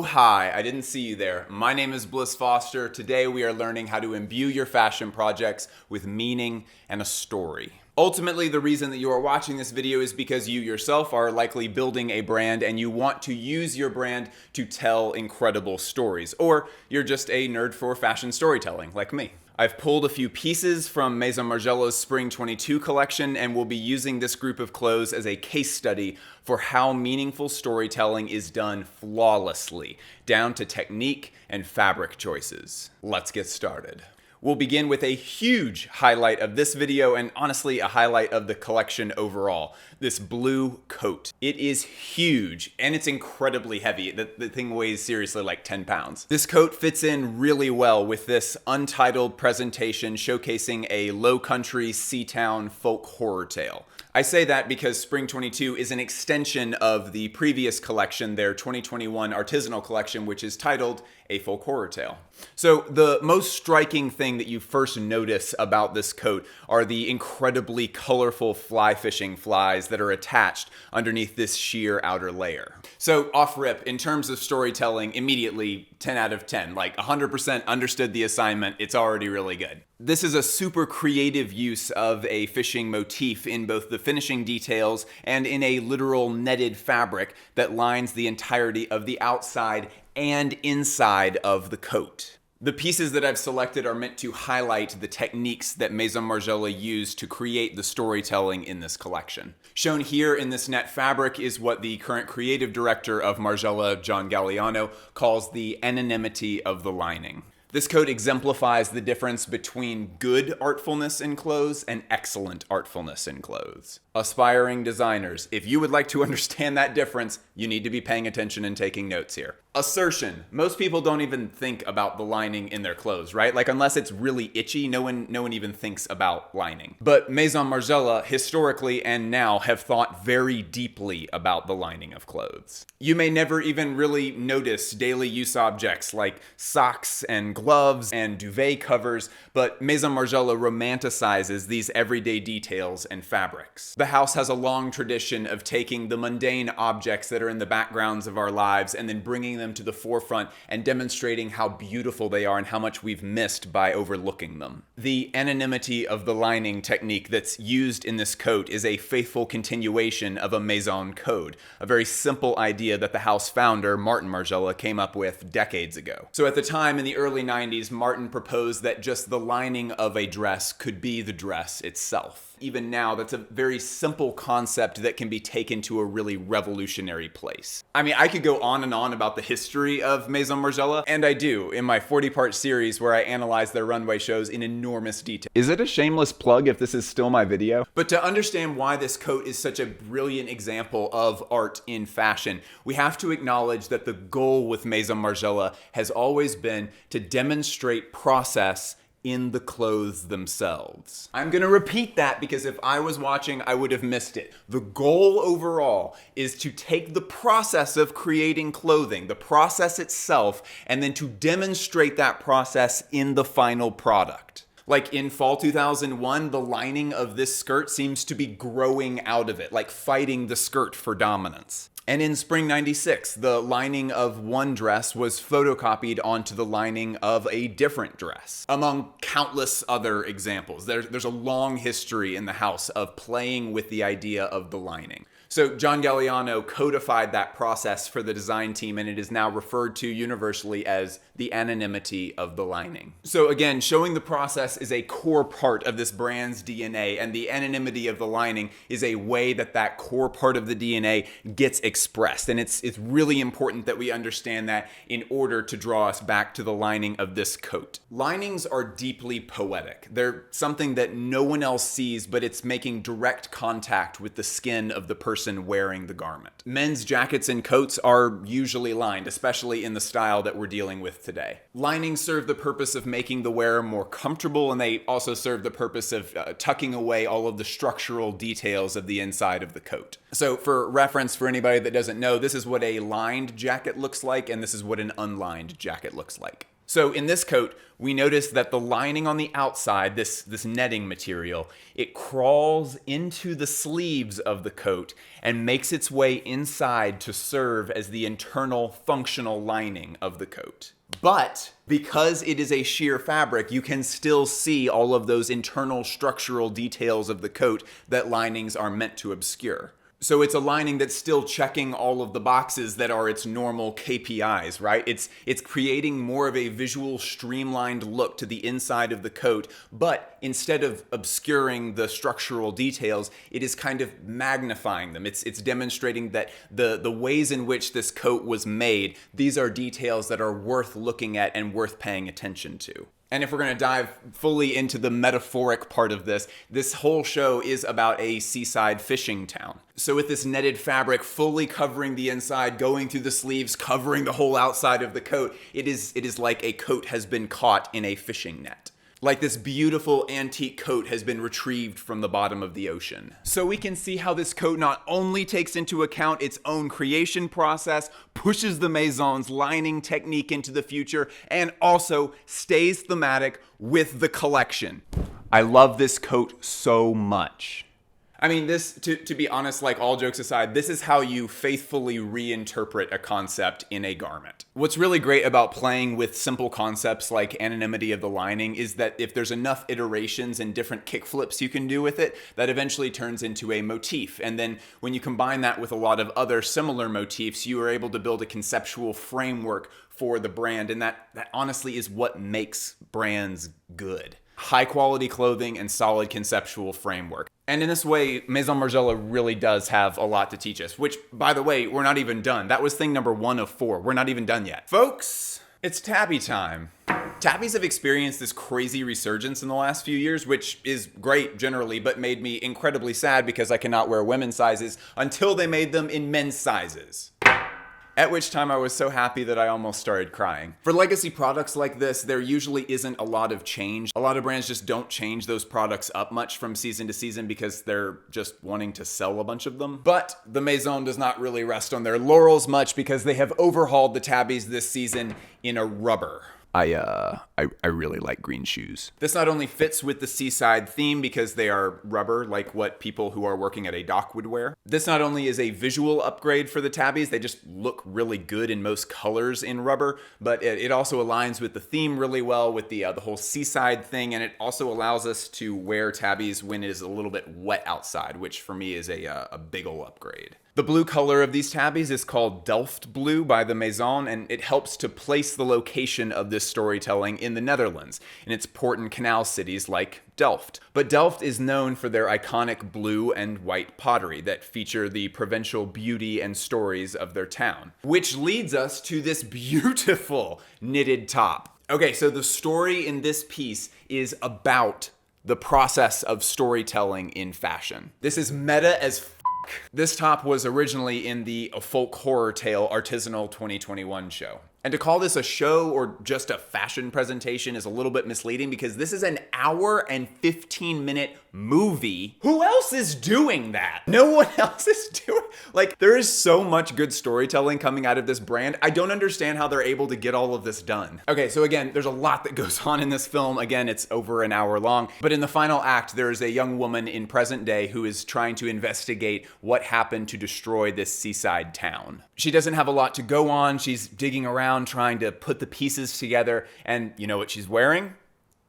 hi, I didn't see you there. My name is Bliss Foster. Today we are learning how to imbue your fashion projects with meaning and a story. Ultimately, the reason that you are watching this video is because you yourself are likely building a brand and you want to use your brand to tell incredible stories. Or you're just a nerd for fashion storytelling, like me. I've pulled a few pieces from Maison Margiela's Spring 22 collection and will be using this group of clothes as a case study for how meaningful storytelling is done flawlessly, down to technique and fabric choices. Let's get started. We'll begin with a huge highlight of this video and honestly a highlight of the collection overall, this blue coat. It is huge and it's incredibly heavy. The thing weighs seriously like 10 pounds. This coat fits in really well with this untitled presentation showcasing a low country, sea town folk horror tale. I say that because Spring 22 is an extension of the previous collection, their 2021 artisanal collection, which is titled A Folk Horror Tale. So the most striking thing that you first notice about this coat are the incredibly colorful fly fishing flies that are attached underneath this sheer outer layer. So off rip, in terms of storytelling, immediately 10 out of 10, like 100% understood the assignment. It's already really good. This is a super creative use of a fishing motif in both the finishing details and in a literal netted fabric that lines the entirety of the outside and inside of the coat. The pieces that I've selected are meant to highlight the techniques that Maison Margiela used to create the storytelling in this collection. Shown here in this net fabric is what the current creative director of Margiela, John Galliano, calls the anonymity of the lining. This coat exemplifies the difference between good artfulness in clothes and excellent artfulness in clothes. Aspiring designers, if you would like to understand that difference, you need to be paying attention and taking notes here. Assertion. Most people don't even think about the lining in their clothes, right? Like unless it's really itchy, no one even thinks about lining. But Maison Margiela, historically and now, have thought very deeply about the lining of clothes. You may never even really notice daily use objects like socks and gloves and duvet covers, but Maison Margiela romanticizes these everyday details and fabrics. The house has a long tradition of taking the mundane objects that are in the backgrounds of our lives and then bringing them to the forefront and demonstrating how beautiful they are and how much we've missed by overlooking them. The anonymity of the lining technique that's used in this coat is a faithful continuation of a Maison code, a very simple idea that the house founder, Martin Margiela, came up with decades ago. So at the time, in the early 90s, Martin proposed that just the lining of a dress could be the dress itself. Even now, that's a very simple concept that can be taken to a really revolutionary place. I mean, I could go on and on about the history of Maison Margiela, and I do in my 40-part series where I analyze their runway shows in enormous detail. Is it a shameless plug if this is still my video? But to understand why this coat is such a brilliant example of art in fashion, we have to acknowledge that the goal with Maison Margiela has always been to demonstrate process in the clothes themselves. I'm gonna repeat that because if I was watching, I would have missed it. The goal overall is to take the process of creating clothing, the process itself, and then to demonstrate that process in the final product. Like in fall 2001, the lining of this skirt seems to be growing out of it, like fighting the skirt for dominance. And in spring 96, the lining of one dress was photocopied onto the lining of a different dress, among countless other examples. There's a long history in the house of playing with the idea of the lining. So John Galliano codified that process for the design team, and it is now referred to universally as the anonymity of the lining. So again, showing the process is a core part of this brand's DNA, and the anonymity of the lining is a way that that core part of the DNA gets expressed. And it's really important that we understand that in order to draw us back to the lining of this coat. Linings are deeply poetic. They're something that no one else sees, but it's making direct contact with the skin of the person wearing the garment. Men's jackets and coats are usually lined, especially in the style that we're dealing with today. Linings serve the purpose of making the wearer more comfortable, and they also serve the purpose of tucking away all of the structural details of the inside of the coat. So for reference, for anybody that doesn't know, this is what a lined jacket looks like, and this is what an unlined jacket looks like. So in this coat, we notice that the lining on the outside, this netting material, it crawls into the sleeves of the coat and makes its way inside to serve as the internal functional lining of the coat. But because it is a sheer fabric, you can still see all of those internal structural details of the coat that linings are meant to obscure. So it's a lining that's still checking all of the boxes that are its normal KPIs, right? It's creating more of a visual streamlined look to the inside of the coat, but instead of obscuring the structural details, it is kind of magnifying them. It's demonstrating that the ways in which this coat was made, these are details that are worth looking at and worth paying attention to. And if we're going to dive fully into the metaphoric part of this, this whole show is about a seaside fishing town. So with this netted fabric fully covering the inside, going through the sleeves, covering the whole outside of the coat, it is like a coat has been caught in a fishing net. Like this beautiful antique coat has been retrieved from the bottom of the ocean. So we can see how this coat not only takes into account its own creation process, pushes the Maison's lining technique into the future, and also stays thematic with the collection. I love this coat so much. I mean, this, to be honest, like all jokes aside, this is how you faithfully reinterpret a concept in a garment. What's really great about playing with simple concepts like anonymity of the lining is that if there's enough iterations and different kickflips you can do with it, that eventually turns into a motif. And then when you combine that with a lot of other similar motifs, you are able to build a conceptual framework for the brand. And that honestly is what makes brands good. High quality clothing and solid conceptual framework. And in this way, Maison Margiela really does have a lot to teach us, which, by the way, we're not even done. That was thing number 1 of 4. We're not even done yet. Folks, it's tabby time. Tabbies have experienced this crazy resurgence in the last few years, which is great generally, but made me incredibly sad because I cannot wear women's sizes until they made them in men's sizes. At which time I was so happy that I almost started crying. For legacy products like this, there usually isn't a lot of change. A lot of brands just don't change those products up much from season to season because they're just wanting to sell a bunch of them. But the Maison does not really rest on their laurels much because they have overhauled the tabbies this season in a rubber. I really like green shoes. This not only fits with the seaside theme because they are rubber, like what people who are working at a dock would wear. This not only is a visual upgrade for the tabbies, they just look really good in most colors in rubber, but it also aligns with the theme really well with the whole seaside thing, and it also allows us to wear tabbies when it is a little bit wet outside, which for me is a big ol' upgrade. The blue color of these tabbies is called Delft Blue by the Maison, and it helps to place the location of this storytelling in the Netherlands, in its port and canal cities like Delft. But Delft is known for their iconic blue and white pottery that feature the provincial beauty and stories of their town. Which leads us to this beautiful knitted top. Okay, so the story in this piece is about the process of storytelling in fashion. This is meta as This top was originally in the folk horror tale Artisanal 2021 show. And to call this a show or just a fashion presentation is a little bit misleading because this is an hour and 15-minute movie. Who else is doing that? No one else is doing. Like, there is so much good storytelling coming out of this brand. I don't understand how they're able to get all of this done. Okay, so again, there's a lot that goes on in this film. Again, it's over an hour long. But in the final act, there is a young woman in present day who is trying to investigate what happened to destroy this seaside town. She doesn't have a lot to go on. She's digging around trying to put the pieces together, and you know what she's wearing?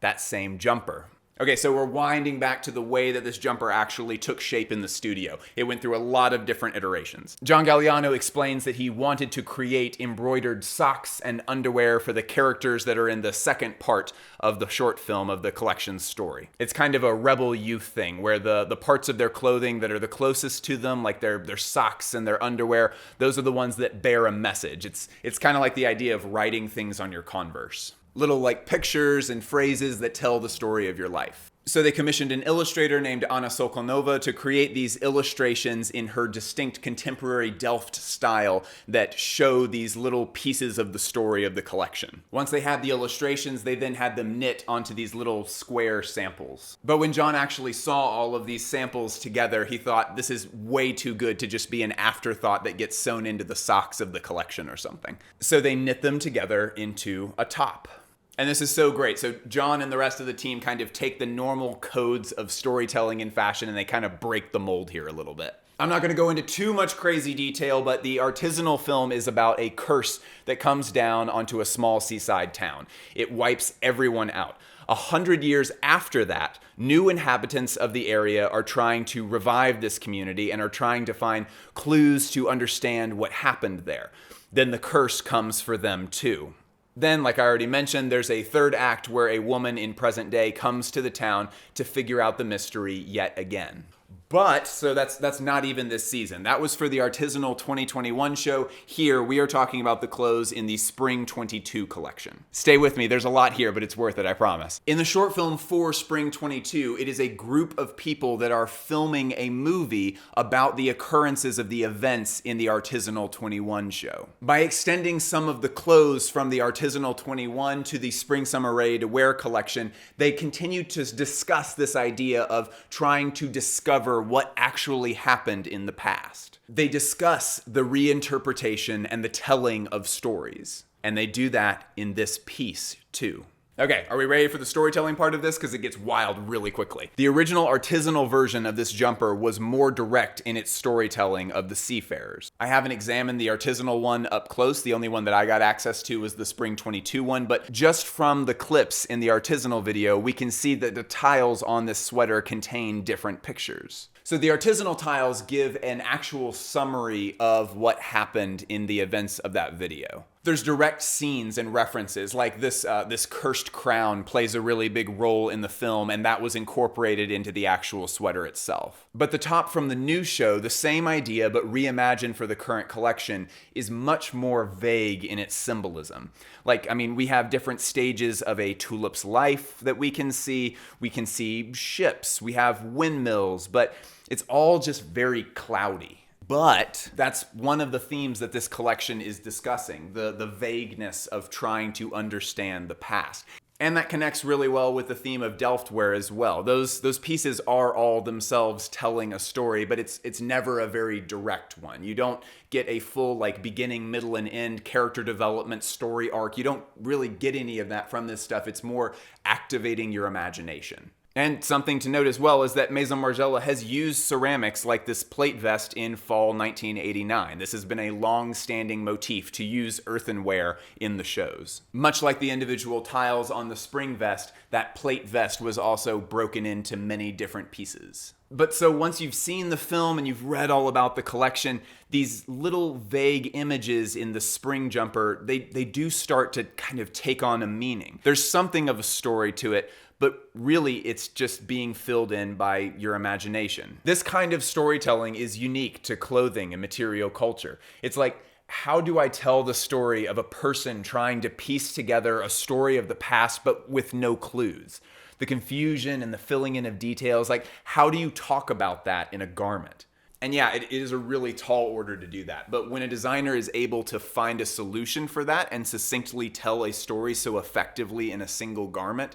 That same jumper. Okay, so we're winding back to the way that this jumper actually took shape in the studio. It went through a lot of different iterations. John Galliano explains that he wanted to create embroidered socks and underwear for the characters that are in the second part of the short film of the collection's story. It's kind of a rebel youth thing where the parts of their clothing that are the closest to them, like their socks and their underwear, those are the ones that bear a message. It's kind of like the idea of writing things on your Converse. Little like pictures and phrases that tell the story of your life. So they commissioned an illustrator named Anna Sokolnova to create these illustrations in her distinct contemporary Delft style that show these little pieces of the story of the collection. Once they had the illustrations, they then had them knit onto these little square samples. But when John actually saw all of these samples together, he thought this is way too good to just be an afterthought that gets sewn into the socks of the collection or something. So they knit them together into a top. And this is so great. So John and the rest of the team kind of take the normal codes of storytelling in fashion and they kind of break the mold here a little bit. I'm not going to go into too much crazy detail, but the artisanal film is about a curse that comes down onto a small seaside town. It wipes everyone out. 100 years after that, new inhabitants of the area are trying to revive this community and are trying to find clues to understand what happened there. Then the curse comes for them too. Then, like I already mentioned, there's a third act where a woman in present day comes to the town to figure out the mystery yet again. But, so that's not even this season. That was for the artisanal 2021 show. Here, we are talking about the clothes in the Spring 22 collection. Stay with me, there's a lot here, but it's worth it, I promise. In the short film for Spring 22, it is a group of people that are filming a movie about the occurrences of the events in the artisanal 21 show. By extending some of the clothes from the artisanal 21 to the Spring Summer Ready to Wear collection, they continue to discuss this idea of trying to discover what actually happened in the past. They discuss the reinterpretation and the telling of stories. And they do that in this piece too. Okay, are we ready for the storytelling part of this? Because it gets wild really quickly. The original artisanal version of this jumper was more direct in its storytelling of the seafarers. I haven't examined the artisanal one up close. The only one that I got access to was the Spring 22 one, but just from the clips in the artisanal video, we can see that the tiles on this sweater contain different pictures. So the artisanal tiles give an actual summary of what happened in the events of that video. There's direct scenes and references, like this cursed crown plays a really big role in the film, and that was incorporated into the actual sweater itself. But the top from the new show, the same idea but reimagined for the current collection, is much more vague in its symbolism. Like, I mean, we have different stages of a tulip's life that we can see. We can see ships, we have windmills, but it's all just very cloudy. But that's one of the themes that this collection is discussing, the vagueness of trying to understand the past. And that connects really well with the theme of Delftware as well. Those pieces are all themselves telling a story, but it's never a very direct one. You don't get a full like beginning, middle, and end character development story arc. You don't really get any of that from this stuff. It's more activating your imagination. And something to note as well is that Maison Margiela has used ceramics like this plate vest in fall 1989. This has been a long-standing motif to use earthenware in the shows. Much like the individual tiles on the spring vest, that plate vest was also broken into many different pieces. But so once you've seen the film and you've read all about the collection, these little vague images in the spring jumper, they do start to kind of take on a meaning. There's something of a story to it, but really it's just being filled in by your imagination. This kind of storytelling is unique to clothing and material culture. It's like, how do I tell the story of a person trying to piece together a story of the past but with no clues? The confusion and the filling in of details, like how do you talk about that in a garment? And yeah, it is a really tall order to do that. But when a designer is able to find a solution for that and succinctly tell a story so effectively in a single garment,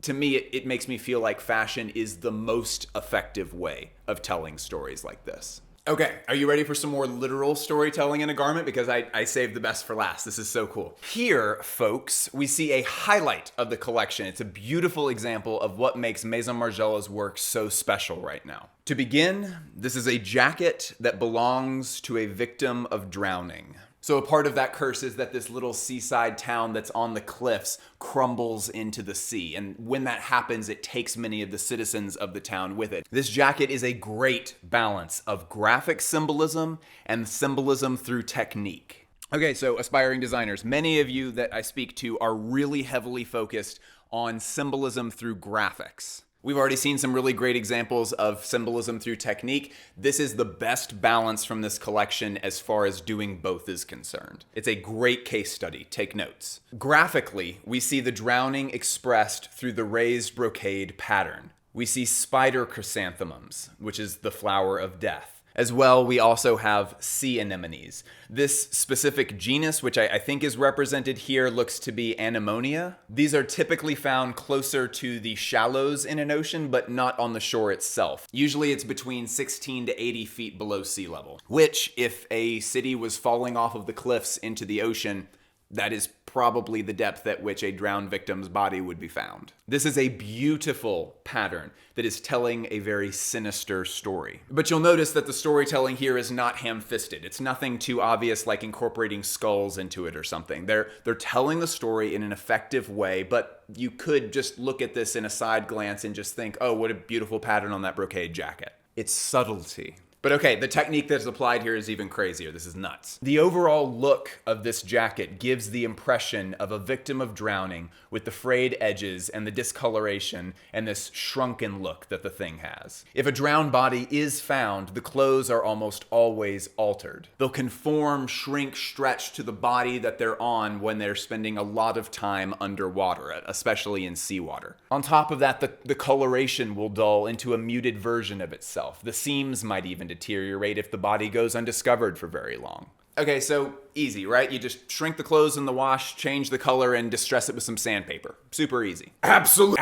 to me, it makes me feel like fashion is the most effective way of telling stories like this. Okay, are you ready for some more literal storytelling in a garment? Because I saved the best for last. This is so cool. Here, folks, we see a highlight of the collection. It's a beautiful example of what makes Maison Margiela's work so special right now. To begin, this is a jacket that belongs to a victim of drowning. So a part of that curse is that this little seaside town that's on the cliffs crumbles into the sea. And when that happens, it takes many of the citizens of the town with it. This jacket is a great balance of graphic symbolism and symbolism through technique. Okay, so aspiring designers, many of you that I speak to are really heavily focused on symbolism through graphics. We've already seen some really great examples of symbolism through technique. This is the best balance from this collection as far as doing both is concerned. It's a great case study. Take notes. Graphically, we see the drowning expressed through the raised brocade pattern. We see spider chrysanthemums, which is the flower of death. As well, we also have sea anemones. This specific genus, which I think is represented here, looks to be anemonia. These are typically found closer to the shallows in an ocean, but not on the shore itself. Usually it's between 16 to 80 feet below sea level, which, if a city was falling off of the cliffs into the ocean, that is probably the depth at which a drowned victim's body would be found. This is a beautiful pattern that is telling a very sinister story. But you'll notice that the storytelling here is not ham-fisted. It's nothing too obvious like incorporating skulls into it or something. They're telling the story in an effective way, but you could just look at this in a side glance and just think, oh, what a beautiful pattern on that brocade jacket. It's subtlety. But okay, the technique that's applied here is even crazier. This is nuts. The overall look of this jacket gives the impression of a victim of drowning with the frayed edges and the discoloration and this shrunken look that the thing has. If a drowned body is found, the clothes are almost always altered. They'll conform, shrink, stretch to the body that they're on when they're spending a lot of time underwater, especially in seawater. On top of that, the coloration will dull into a muted version of itself. The seams might even deteriorate if the body goes undiscovered for very long. Okay, so easy, right? You just shrink the clothes in the wash, change the color, and distress it with some sandpaper. Super easy. Absolutely.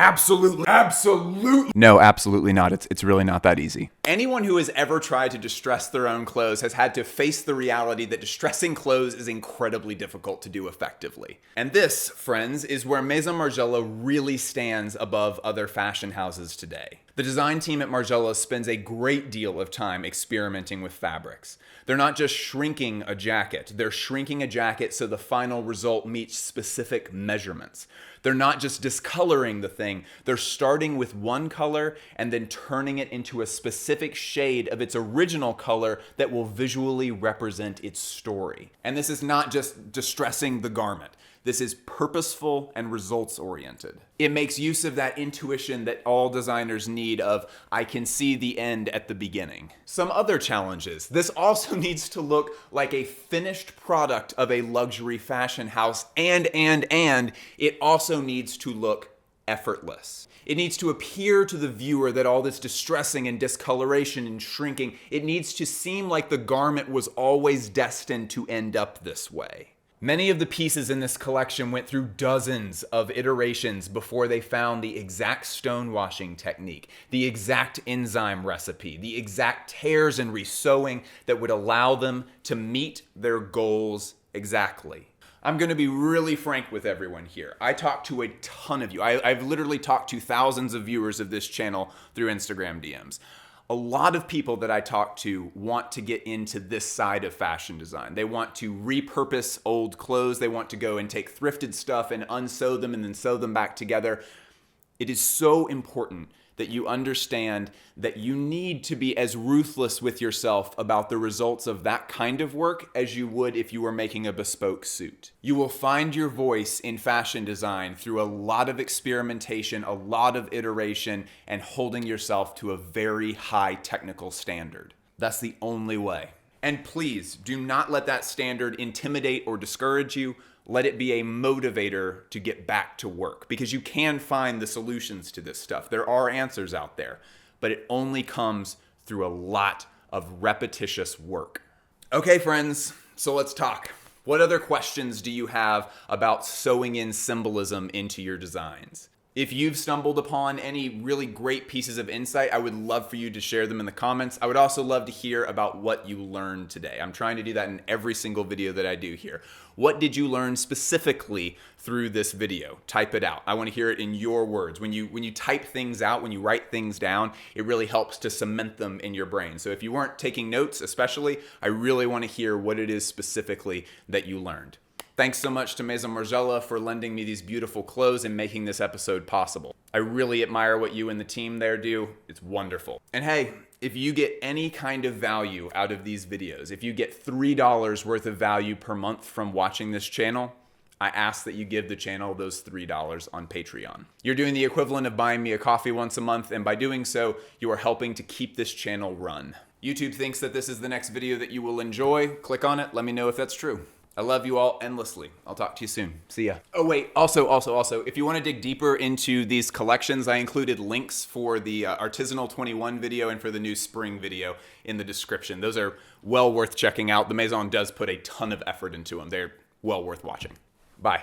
No, absolutely not. It's really not that easy. Anyone who has ever tried to distress their own clothes has had to face the reality that distressing clothes is incredibly difficult to do effectively. And this, friends, is where Maison Margiela really stands above other fashion houses today. The design team at Margiela spends a great deal of time experimenting with fabrics. They're not just shrinking a jacket, they're shrinking a jacket so the final result meets specific measurements. They're not just discoloring the thing, they're starting with one color and then turning it into a specific shade of its original color that will visually represent its story. And this is not just distressing the garment. This is purposeful and results-oriented. It makes use of that intuition that all designers need of, I can see the end at the beginning. Some other challenges. This also needs to look like a finished product of a luxury fashion house, and it also needs to look effortless. It needs to appear to the viewer that all this distressing and discoloration and shrinking, it needs to seem like the garment was always destined to end up this way. Many of the pieces in this collection went through dozens of iterations before they found the exact stonewashing technique, the exact enzyme recipe, the exact tears and resewing that would allow them to meet their goals exactly. I'm going to be really frank with everyone here. I talked to a ton of you. I've literally talked to thousands of viewers of this channel through Instagram DMs. A lot of people that I talk to want to get into this side of fashion design. They want to repurpose old clothes. They want to go and take thrifted stuff and unsew them and then sew them back together. It is so important that you understand that you need to be as ruthless with yourself about the results of that kind of work as you would if you were making a bespoke suit. You will find your voice in fashion design through a lot of experimentation, a lot of iteration, and holding yourself to a very high technical standard. That's the only way. And please, do not let that standard intimidate or discourage you. Let it be a motivator to get back to work, because you can find the solutions to this stuff. There are answers out there, but it only comes through a lot of repetitious work. Okay, friends, so let's talk. What other questions do you have about sewing in symbolism into your designs? If you've stumbled upon any really great pieces of insight, I would love for you to share them in the comments. I would also love to hear about what you learned today. I'm trying to do that in every single video that I do here. What did you learn specifically through this video? Type it out. I want to hear it in your words. When you type things out, when you write things down, it really helps to cement them in your brain. So if you weren't taking notes especially, I really want to hear what it is specifically that you learned. Thanks so much to Maison Margiela for lending me these beautiful clothes and making this episode possible. I really admire what you and the team there do. It's wonderful. And hey, if you get any kind of value out of these videos, if you get $3 worth of value per month from watching this channel, I ask that you give the channel those $3 on Patreon. You're doing the equivalent of buying me a coffee once a month, and by doing so, you are helping to keep this channel run. YouTube thinks that this is the next video that you will enjoy. Click on it, let me know if that's true. I love you all endlessly. I'll talk to you soon. See ya. Oh wait, also, if you want to dig deeper into these collections, I included links for the Artisanal 21 video and for the new spring video in the description. Those are well worth checking out. The Maison does put a ton of effort into them. They're well worth watching. Bye.